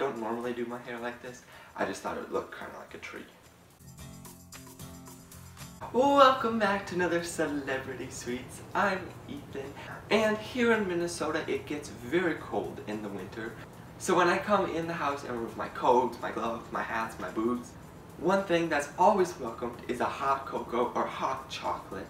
don't normally do my hair like this. I just thought it would look kind of like a tree. Welcome back to another Celebrity Sweets. I'm Ethan, and here in Minnesota it gets very cold in the winter. So when I come in the house and remove my coats, my gloves, my hats, my boots, one thing that's always welcomed is a hot cocoa or hot chocolate.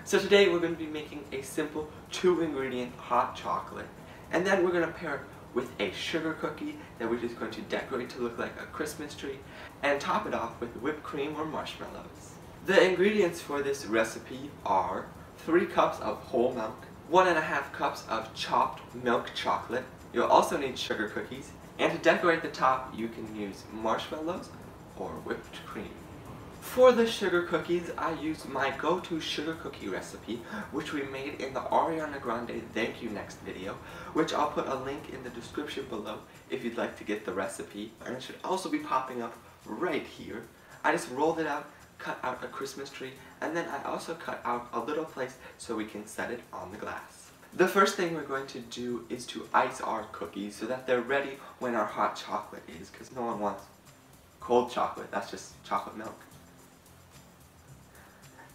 So today we're going to be making a simple 2-ingredient hot chocolate, and then we're going to pair it with a sugar cookie that we're just going to decorate to look like a Christmas tree, and top it off with whipped cream or marshmallows. The ingredients for this recipe are 3 cups of whole milk, 1.5 cups of chopped milk chocolate. You'll also need sugar cookies, and to decorate the top you can use marshmallows or whipped cream. For the sugar cookies, I used my go-to sugar cookie recipe, which we made in the Ariana Grande Thank You Next video, which I'll put a link in the description below if you'd like to get the recipe, and it should also be popping up right here. I just rolled it out, cut out a Christmas tree, and then I also cut out a little place so we can set it on the glass. The first thing we're going to do is to ice our cookies so that they're ready when our hot chocolate is, because no one wants cold chocolate, that's just chocolate milk.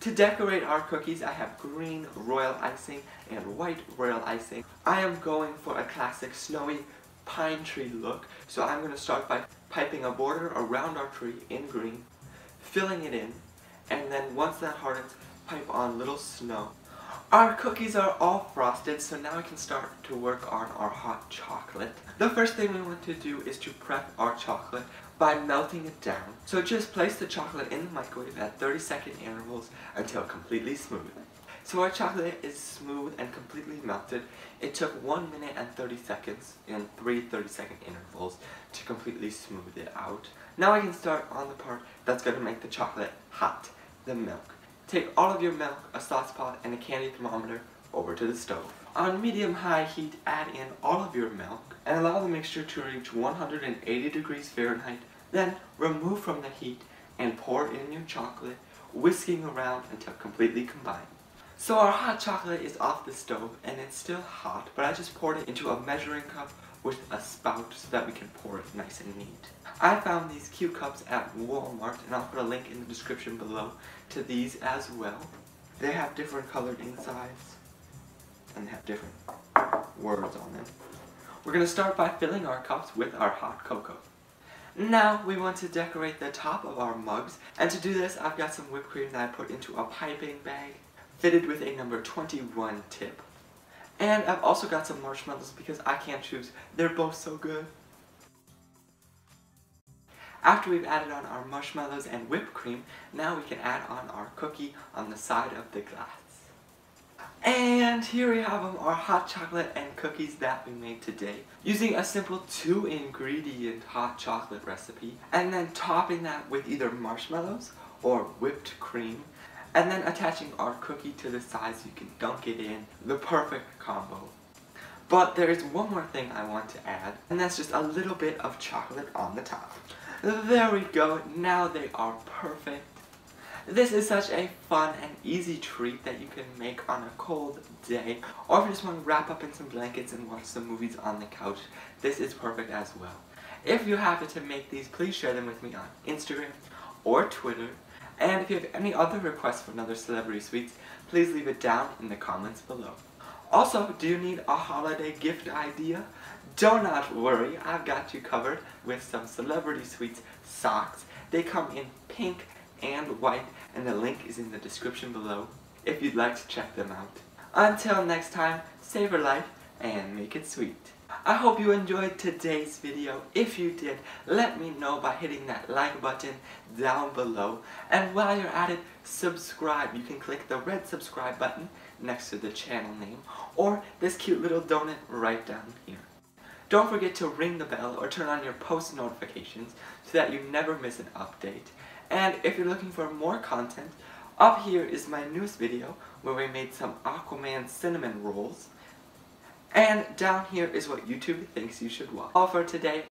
To decorate our cookies, I have green royal icing and white royal icing. I am going for a classic snowy pine tree look, so I'm going to start by piping a border around our tree in green, filling it in, and then once that hardens, pipe on little snow. Our cookies are all frosted, so now we can start to work on our hot chocolate. The first thing we want to do is to prep our chocolate by melting it down. So just place the chocolate in the microwave at 30-second intervals until completely smooth. So our chocolate is smooth and completely melted. It took 1 minute and 30 seconds in 3 30-second intervals to completely smooth it out. Now I can start on the part that's going to make the chocolate hot, the milk. Take all of your milk, a sauce pot, and a candy thermometer over to the stove. On medium-high heat, add in all of your milk and allow the mixture to reach 180 degrees Fahrenheit. Then remove from the heat and pour in your chocolate, whisking around until completely combined. So our hot chocolate is off the stove and it's still hot, but I just poured it into a measuring cup with a spout so that we can pour it nice and neat. I found these cute cups at Walmart, and I'll put a link in the description below to these as well. They have different colored insides and they have different words on them. We're going to start by filling our cups with our hot cocoa. Now we want to decorate the top of our mugs, and to do this I've got some whipped cream that I put into a piping bag fitted with a number 21 tip. And I've also got some marshmallows because I can't choose, they're both so good. After we've added on our marshmallows and whipped cream, now we can add on our cookie on the side of the glass. And here we have them, our hot chocolate and cookies that we made today, using a simple 2-ingredient hot chocolate recipe, and then topping that with either marshmallows or whipped cream, and then attaching our cookie to the side so you can dunk it in, the perfect combo. But there is one more thing I want to add, and that's just a little bit of chocolate on the top. There we go, now they are perfect. This is such a fun and easy treat that you can make on a cold day, or if you just want to wrap up in some blankets and watch some movies on the couch, this is perfect as well. If you happen to make these, please share them with me on Instagram or Twitter, and if you have any other requests for another Celebrity Sweets, please leave it down in the comments below. Also, do you need a holiday gift idea? Do not worry, I've got you covered with some Celebrity Sweets socks. They come in pink and white, and the link is in the description below if you'd like to check them out. Until next time, savor life and make it sweet. I hope you enjoyed today's video. If you did, let me know by hitting that like button down below. And while you're at it, subscribe. You can click the red subscribe button next to the channel name, or this cute little donut right down here. Don't forget to ring the bell or turn on your post notifications so that you never miss an update. And if you're looking for more content, up here is my newest video where we made some Aquaman cinnamon rolls. And down here is what YouTube thinks you should watch. All for today.